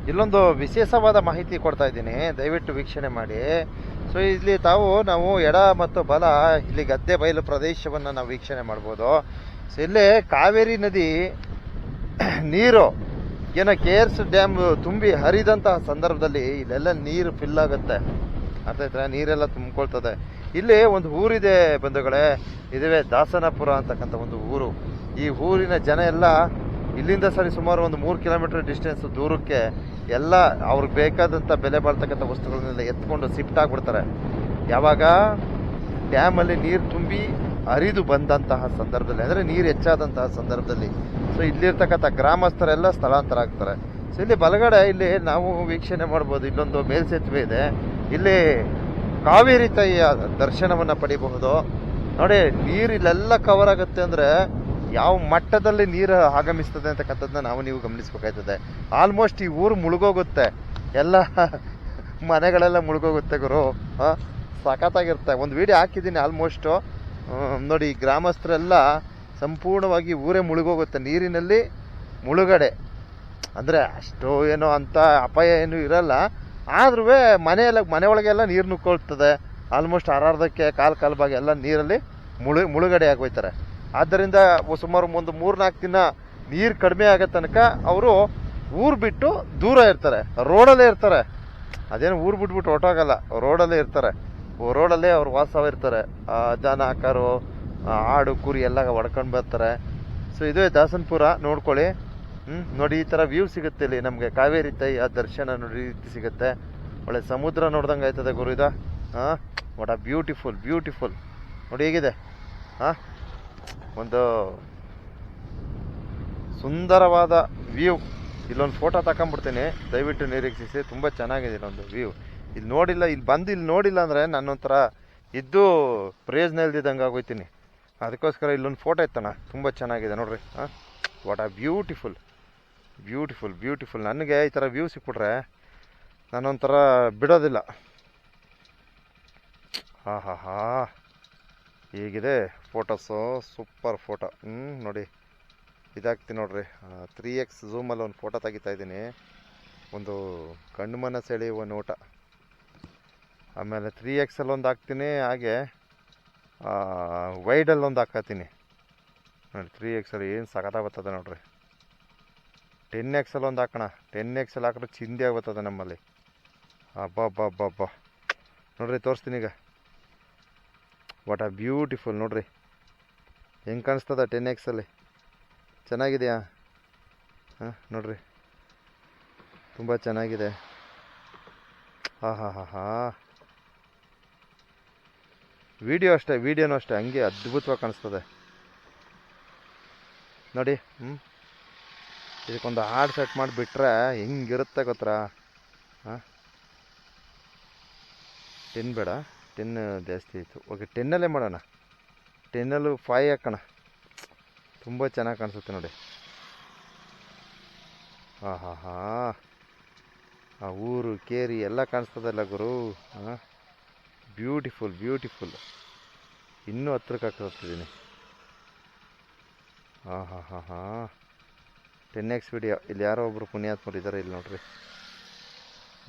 ಇಲ್ಲೊಂದು ವಿಶೇಷವಾದ ಮಾಹಿತಿ ಕೊಡ್ತಾ ಇದ್ದೀನಿ, ದಯವಿಟ್ಟು ವೀಕ್ಷಣೆ ಮಾಡಿ. ಸೊ ಇಲ್ಲಿ ನಾವು ಎಡ ಮತ್ತು ಬಲ ಇಲ್ಲಿ ಗದ್ದೆ ಬಯಲು ಪ್ರದೇಶವನ್ನು ನಾವು ವೀಕ್ಷಣೆ ಮಾಡ್ಬೋದು. ಸೊ ಇಲ್ಲಿ ಕಾವೇರಿ ನದಿ ನೀರು ಏನೋ KRS ಡ್ಯಾಮ್ ತುಂಬಿ ಹರಿದಂತಹ ಸಂದರ್ಭದಲ್ಲಿ ಇಲ್ಲೆಲ್ಲ ನೀರು ಫಿಲ್ ಆಗುತ್ತೆ, ಅರ್ಥ ಆಯ್ತಾ? ನೀರೆಲ್ಲ ತುಂಬಿಕೊಳ್ತದೆ. ಇಲ್ಲಿ ಒಂದು ಊರಿದೆ ಬಂಧುಗಳೇ, ಇದುವೇ ದಾಸನಪುರ ಅಂತಕ್ಕಂಥ ಒಂದು ಊರು. ಈ ಊರಿನ ಜನ ಎಲ್ಲ ಇಲ್ಲಿಂದ ಸರಿ ಸುಮಾರು ಒಂದು 3 ಕಿಲೋಮೀಟರ್ ಡಿಸ್ಟೆನ್ಸ್ ದೂರಕ್ಕೆ ಎಲ್ಲ ಅವ್ರಿಗೆ ಬೇಕಾದಂಥ ಬೆಲೆ ಬಾಳ್ತಕ್ಕಂಥ ವಸ್ತುಗಳನ್ನೆಲ್ಲ ಎತ್ಕೊಂಡು ಶಿಫ್ಟ್ ಆಗಿಬಿಡ್ತಾರೆ. ಯಾವಾಗ ಡ್ಯಾಮಲ್ಲಿ ನೀರು ತುಂಬಿ ಹರಿದು ಬಂದಂತಹ ಸಂದರ್ಭದಲ್ಲಿ, ಅಂದರೆ ನೀರು ಹೆಚ್ಚಾದಂತಹ ಸಂದರ್ಭದಲ್ಲಿ, ಸೊ ಇಲ್ಲಿರ್ತಕ್ಕಂಥ ಗ್ರಾಮಸ್ಥರೆಲ್ಲ ಸ್ಥಳಾಂತರ ಆಗ್ತಾರೆ. ಸೊ ಇಲ್ಲಿ ಬಲಗಡೆ ಇಲ್ಲಿ ನಾವು ವೀಕ್ಷಣೆ ಮಾಡ್ಬೋದು, ಇಲ್ಲೊಂದು ಮೇಲ್ಸೇತುವೆ ಇದೆ. ಇಲ್ಲಿ ಕಾವೇರಿ ತಾಯಿಯ ದರ್ಶನವನ್ನು ಪಡಿಬಹುದು ನೋಡಿ. ನೀರು ಇಲ್ಲೆಲ್ಲ ಕವರ್ ಆಗುತ್ತೆ ಅಂದರೆ ಯಾವ ಮಟ್ಟದಲ್ಲಿ ನೀರು ಆಗಮಿಸ್ತದೆ ಅಂತಕ್ಕಂಥದ್ದನ್ನ ನೀವು ಗಮನಿಸ್ಬೇಕಾಯ್ತದೆ. ಆಲ್ಮೋಸ್ಟ್ ಈ ಊರು ಮುಳುಗೋಗುತ್ತೆ, ಎಲ್ಲ ಮನೆಗಳೆಲ್ಲ ಮುಳುಗೋಗುತ್ತೆ ಗುರು. ಸಖತ್ತಾಗಿರುತ್ತೆ. ಒಂದು ವಿಡಿಯೋ ಹಾಕಿದ್ದೀನಿ ಆಲ್ಮೋಸ್ಟು ನೋಡಿ. ಗ್ರಾಮಸ್ಥರೆಲ್ಲ ಸಂಪೂರ್ಣವಾಗಿ ಊರೇ ಮುಳುಗೋಗುತ್ತೆ ನೀರಿನಲ್ಲಿ ಮುಳುಗಡೆ. ಅಂದರೆ ಅಷ್ಟು ಏನೋ ಅಂತ ಅಪಾಯ ಏನೂ ಇರಲ್ಲ, ಆದ್ರೂ ಮನೆ ಒಳಗೆಲ್ಲ ನೀರು ನುಗ್ಕೊಳ್ತದೆ. ಆಲ್ಮೋಸ್ಟ್ ಅರ್ಧಕ್ಕೆ ಕಾಲು ಭಾಗ ಎಲ್ಲ ನೀರಲ್ಲಿ ಮುಳುಗಡೆ ಆಗೋಯ್ತಾರೆ. ಆದ್ದರಿಂದ ಸುಮಾರು ಒಂದು 3-4 ದಿನ ನೀರು ಕಡಿಮೆ ಆಗೋ ತನಕ ಅವರು ಊರು ಬಿಟ್ಟು ದೂರ ಇರ್ತಾರೆ, ರೋಡಲ್ಲೇ ಇರ್ತಾರೆ. ಅದೇನು ಊರು ಬಿಟ್ಬಿಟ್ಟು ಹೊರಟೋಗಲ್ಲ, ರೋಡಲ್ಲೇ ಇರ್ತಾರೆ. ರೋಡಲ್ಲೇ ಅವ್ರು ವಾಸವಿರ್ತಾರೆ. ದನ ಕರು ಆಡು ಕುರಿ ಎಲ್ಲ ಹೊಡ್ಕೊಂಡು ಬರ್ತಾರೆ. ಸೊ ಇದೇ ದಾಸನಪುರ ನೋಡ್ಕೊಳ್ಳಿ. ನೋಡಿ ಈ ಥರ ವ್ಯೂ ಸಿಗುತ್ತೆ ಇಲ್ಲಿ ನಮಗೆ. ಕಾವೇರಿ ತಾಯಿಯ ದರ್ಶನ ನೋಡಿ ರೀತಿ ಸಿಗುತ್ತೆ. ಒಳ್ಳೆ ಸಮುದ್ರ ನೋಡ್ದಂಗೆ ಆಯ್ತದೆ ಗುರು ಇದು. ವಾಟ್ ಆ ಬ್ಯೂಟಿಫುಲ್ ನೋಡಿ ಹೇಗಿದೆ. ಒಂದು ಸುಂದರವಾದ ವ್ಯೂ. ಇಲ್ಲೊಂದು ಫೋಟೋ ತಗೊಂಡ್ಬಿಡ್ತೀನಿ, ದಯವಿಟ್ಟು ನಿರೀಕ್ಷಿಸಿ. ತುಂಬ ಚೆನ್ನಾಗಿದೆ ಇಲ್ಲೊಂದು ವ್ಯೂ. ಇಲ್ಲಿ ನೋಡಿಲ್ಲ ಅಂದರೆ ನಾನೊಂಥರ ಇದ್ದು ಪ್ರೇಜ್ನ ಇಲ್ದಿದ್ದಂಗೆ ಆಗೋಯ್ತೀನಿ. ಅದಕ್ಕೋಸ್ಕರ ಇಲ್ಲೊಂದು ಫೋಟೋ ಇತ್ತಣ್ಣ, ತುಂಬ ಚೆನ್ನಾಗಿದೆ ನೋಡ್ರಿ. ವಾಟ್ ಆ ಬ್ಯೂಟಿಫುಲ್. ನನಗೆ ಈ ಥರ ವ್ಯೂ ಸಿಕ್ಬಿಟ್ರೆ ನಾನೊಂಥರ ಬಿಡೋದಿಲ್ಲ. ಹಾ ಹೇಗಿದೆ ಫೋಟೋಸು, ಸೂಪರ್ ಫೋಟೋ. ನೋಡಿ ಇದಾಗ್ತೀನಿ ನೋಡ್ರಿ. 3x ಝೂಮಲ್ಲಿ ಒಂದು ಫೋಟೋ ತೆಗಿತಾ ಇದ್ದೀನಿ. ಒಂದು ಕಣ್ಣು ಮನ ಸೆಳೆಯುವ ನೋಟ. ಆಮೇಲೆ 3xಲ್ಲಿ ಒಂದು ಹಾಕ್ತೀನಿ, ಹಾಗೆ ವೈಡಲ್ಲಿ ಒಂದು ಹಾಕತ್ತೀನಿ ನೋಡಿ. 3xಲ್ಲಿ ಏನು ಸಖತ್ತಾಗಿ ಬರ್ತದೆ ನೋಡ್ರಿ. 10xಲ್ಲಿ ಒಂದು ಹಾಕೋಣ. 10xಲ್ಲಿ ಹಾಕಿದ್ರೆ ಚಿಂದಿ ಆಗ್ಬರ್ತದೆ ನಮ್ಮಲ್ಲಿ. ಅಬ್ಬಬ್ಬಬ್ಬಬ್ಬ ನೋಡ್ರಿ, ತೋರಿಸ್ತೀನಿ ಈಗ. ವಾಟ್ ಆ ಬ್ಯೂಟಿಫುಲ್ ನೋಡ್ರಿ, ಹೆಂಗೆ ಕಾಣಿಸ್ತದ 10xಲ್ಲಿ. ಚೆನ್ನಾಗಿದೆಯಾ? ನೋಡ್ರಿ, ತುಂಬ ಚೆನ್ನಾಗಿದೆ. ಹಾ ವಿಡಿಯೋನೂ ಅಷ್ಟೇ ಹಂಗೆ ಅದ್ಭುತವಾಗಿ ಕಾಣಿಸ್ತದೆ ನೋಡಿ. ಇದಕ್ಕೊಂದು ಹಾಡು ಸೆಟ್ ಮಾಡಿಬಿಟ್ರೆ ಹೆಂಗಿರುತ್ತೆ ಗೊತ್ತಾ? 10 ಬೇಡ, 10 ಜಾಸ್ತಿ ಆಯಿತು. ಓಕೆ, 10ಅಲ್ಲೇ ಮಾಡೋಣ. 10ಅಲ್ಲೂ 5 ಹಾಕೋಣ. ತುಂಬ ಚೆನ್ನಾಗಿ ಕಾಣಿಸುತ್ತೆ ನೋಡಿ. ಹಾ ಆ ಊರು ಕೇರಿ ಎಲ್ಲ ಕಾಣಿಸ್ತದಲ್ಲ ಗುರು. ಬ್ಯೂಟಿಫುಲ್. ಇನ್ನೂ ಹತ್ರಕ್ಕೆ ಹಾಕ್ತಿದ್ದೀನಿ. ಹಾ 10x ವಿಡಿಯೋ. ಇಲ್ಲಿ ಯಾರೋ ಒಬ್ಬರು ಪುಣ್ಯಾತ್ಮರು ಇದ್ದಾರೆ ಇಲ್ಲಿ ನೋಡ್ರಿ.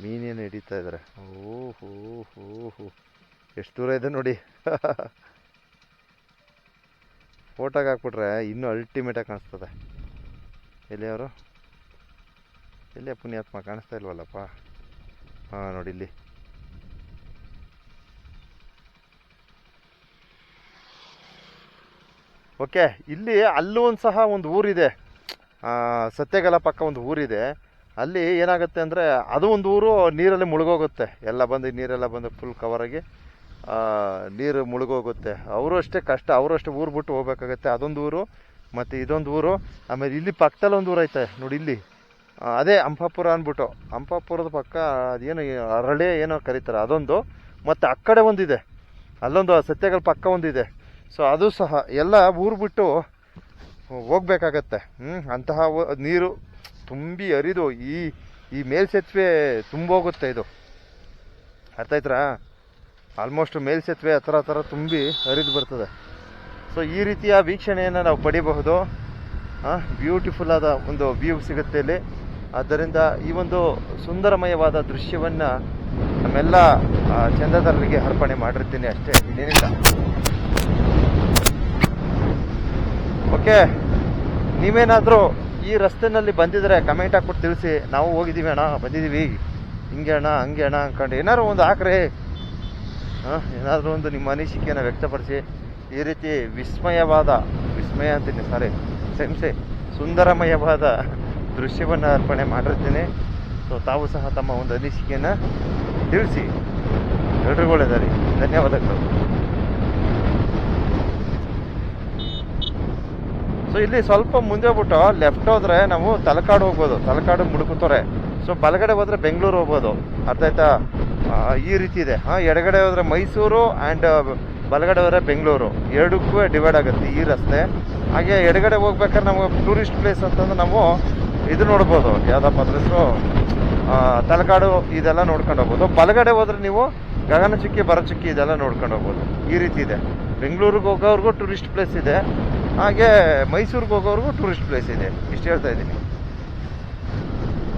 ಮೀನೇನು ಹಿಡಿತಾ ಇದ್ದಾರೆ. ಓಹೋ ಎಷ್ಟು ದೂರ ಇದೆ ನೋಡಿ. ಫೋಟೋಗೆ ಹಾಕ್ಬಿಟ್ರೆ ಇನ್ನೂ ಅಲ್ಟಿಮೇಟಾಗಿ ಕಾಣಿಸ್ತದೆ. ಎಲ್ಲೇ ಪುಣ್ಯಾತ್ಮ ಕಾಣಿಸ್ತಾ ಇಲ್ವಲ್ಲಪ್ಪ. ನೋಡಿ ಇಲ್ಲಿ. ಓಕೆ, ಇಲ್ಲಿ ಅಲ್ಲೂ ಸಹ ಒಂದು ಊರಿದೆ, ಸತ್ಯಗಲ ಪಕ್ಕ ಒಂದು ಊರಿದೆ. ಅಲ್ಲಿ ಏನಾಗುತ್ತೆ ಅಂದರೆ ಅದು ಒಂದು ಊರು ನೀರಲ್ಲಿ ಮುಳುಗೋಗುತ್ತೆ. ನೀರೆಲ್ಲ ಬಂದು ಫುಲ್ ಕವರಾಗಿ ನೀರು ಮುಳುಗೋಗುತ್ತೆ. ಅವರು ಅಷ್ಟೇ ಕಷ್ಟ, ಅವರು ಅಷ್ಟೇ ಊರು ಬಿಟ್ಟು ಹೋಗ್ಬೇಕಾಗತ್ತೆ. ಅದೊಂದು ಊರು, ಮತ್ತು ಇದೊಂದು ಊರು. ಆಮೇಲೆ ಇಲ್ಲಿ ಪಕ್ಕದಲ್ಲಿ ಒಂದು ಊರು ಐತೆ ನೋಡಿ ಇಲ್ಲಿ. ಅದೇ ಹಂಪಾಪುರ ಅಂದ್ಬಿಟ್ಟು, ಹಂಪಾಪುರದ ಪಕ್ಕ ಅದೇನು ಅರಳೆ ಏನೋ ಕರೀತಾರೆ ಅದೊಂದು. ಮತ್ತು ಆ ಕಡೆ ಒಂದಿದೆ, ಅಲ್ಲೊಂದು ಸತ್ಯಗಲ್ ಪಕ್ಕ ಒಂದಿದೆ. ಸೊ ಅದು ಸಹ ಎಲ್ಲ ಊರು ಬಿಟ್ಟು ಹೋಗ್ಬೇಕಾಗತ್ತೆ. ಅಂತಹ ನೀರು ತುಂಬಿ ಹರಿದು ಈ ಮೇಲ್ಸೇತುವೆ ತುಂಬೋಗುತ್ತೆ. ಇದು ಅರ್ಥ ಆಯ್ತಾ? ಆಲ್ಮೋಸ್ಟ್ ಮೇಲ್ಸೇತುವೆ ಹತ್ರ ತುಂಬಿ ಹರಿದು ಬರ್ತದೆ. ಸೊ ಈ ರೀತಿಯ ವೀಕ್ಷಣೆಯನ್ನು ನಾವು ಪಡಿಬಹುದು. ಬ್ಯೂಟಿಫುಲ್ ಆದ ಒಂದು ವ್ಯೂ ಸಿಗುತ್ತೆ ಇಲ್ಲಿ. ಆದ್ದರಿಂದ ಈ ಒಂದು ಸುಂದರಮಯವಾದ ದೃಶ್ಯವನ್ನು ನಮ್ಮೆಲ್ಲ ಚಂದದಾರರಿಗೆ ಅರ್ಪಣೆ ಮಾಡಿರ್ತೀನಿ ಅಷ್ಟೇ, ಇನ್ನೇನಿಲ್ಲ. ಓಕೆ, ನೀವೇನಾದರೂ ಈ ರಸ್ತೆನಲ್ಲಿ ಬಂದಿದ್ರೆ ಕಮೆಂಟ್ ಹಾಕ್ಬಿಟ್ಟು ತಿಳಿಸಿ. ನಾವು ಹೋಗಿದ್ದೀವಿ ಅಣ್ಣ, ಬಂದಿದ್ದೀವಿ, ಹಿಂಗೆ ಅಣ್ಣ ಹಂಗೆ ಅಣ್ಣ ಅಂದ್ಕೊಂಡು ಏನಾದ್ರು ಒಂದು ಹಾಕ್ರಿ. ಏನಾದರೂ ಒಂದು ನಿಮ್ಮ ಅನಿಸಿಕೆಯನ್ನು ವ್ಯಕ್ತಪಡಿಸಿ. ಈ ರೀತಿ ವಿಸ್ಮಯ ಅಂತೀನಿ, ಸುಂದರಮಯವಾದ ದೃಶ್ಯವನ್ನು ಅರ್ಪಣೆ ಮಾಡಿರ್ತೀನಿ. ಸೊ ತಾವು ಸಹ ತಮ್ಮ ಒಂದು ಅನಿಸಿಕೆಯನ್ನು ತಿಳಿಸಿ. ಎಲ್ರಿಗೂ ಒಳ್ಳೆಯದಾರಿ. ಧನ್ಯವಾದಗಳು. ಸೊ ಇಲ್ಲಿ ಸ್ವಲ್ಪ ಮುಂದೆ ಬಿಟ್ಟು ಲೆಫ್ಟ್ ಹೋದ್ರೆ ನಾವು ತಲಕಾಡು ಹೋಗ್ಬೋದು. ತಲಕಾಡು ಮುಡುಕುತ್ತೋರೆ. ಸೊ ಬಲಗಡೆ ಹೋದ್ರೆ ಬೆಂಗಳೂರು ಹೋಗ್ಬೋದು. ಅರ್ಥ ಆಯ್ತಾ? ಈ ರೀತಿ ಇದೆ. ಎಡಗಡೆ ಹೋದ್ರೆ ಮೈಸೂರು ಆ್ಯಂಡ್ ಬಲಗಡೆ ಹೋದ್ರೆ ಬೆಂಗಳೂರು, ಎರಡಕ್ಕೂ ಡಿವೈಡ್ ಆಗುತ್ತೆ ಈ ರಸ್ತೆ. ಹಾಗೆ ಎಡಗಡೆ ಹೋಗ್ಬೇಕಾದ್ರೆ ನಾವು ಟೂರಿಸ್ಟ್ ಪ್ಲೇಸ್ ಅಂತಂದ್ರೆ ನಾವು ಇದು ನೋಡ್ಬೋದು, ಯಾವುದಪ್ಪ ಅಂದ್ರೆ ತಲಕಾಡು ಇದೆಲ್ಲ ನೋಡ್ಕೊಂಡು ಹೋಗ್ಬೋದು. ಬಲಗಡೆ ಹೋದ್ರೆ ನೀವು ಗಗನಚುಕ್ಕಿ ಭರಚುಕ್ಕಿ ಇದೆಲ್ಲ ನೋಡ್ಕೊಂಡು ಹೋಗ್ಬೋದು. ಈ ರೀತಿ ಇದೆ. ಬೆಂಗಳೂರಿಗೆ ಹೋಗೋವ್ರಿಗೂ ಟೂರಿಸ್ಟ್ ಪ್ಲೇಸ್ ಇದೆ, ಹಾಗೆ ಮೈಸೂರಿಗೆ ಹೋಗೋವ್ರಿಗೂ ಟೂರಿಸ್ಟ್ ಪ್ಲೇಸ್ ಇದೆ. ಇಷ್ಟು ಹೇಳ್ತಾ ಇದ್ದೀನಿ.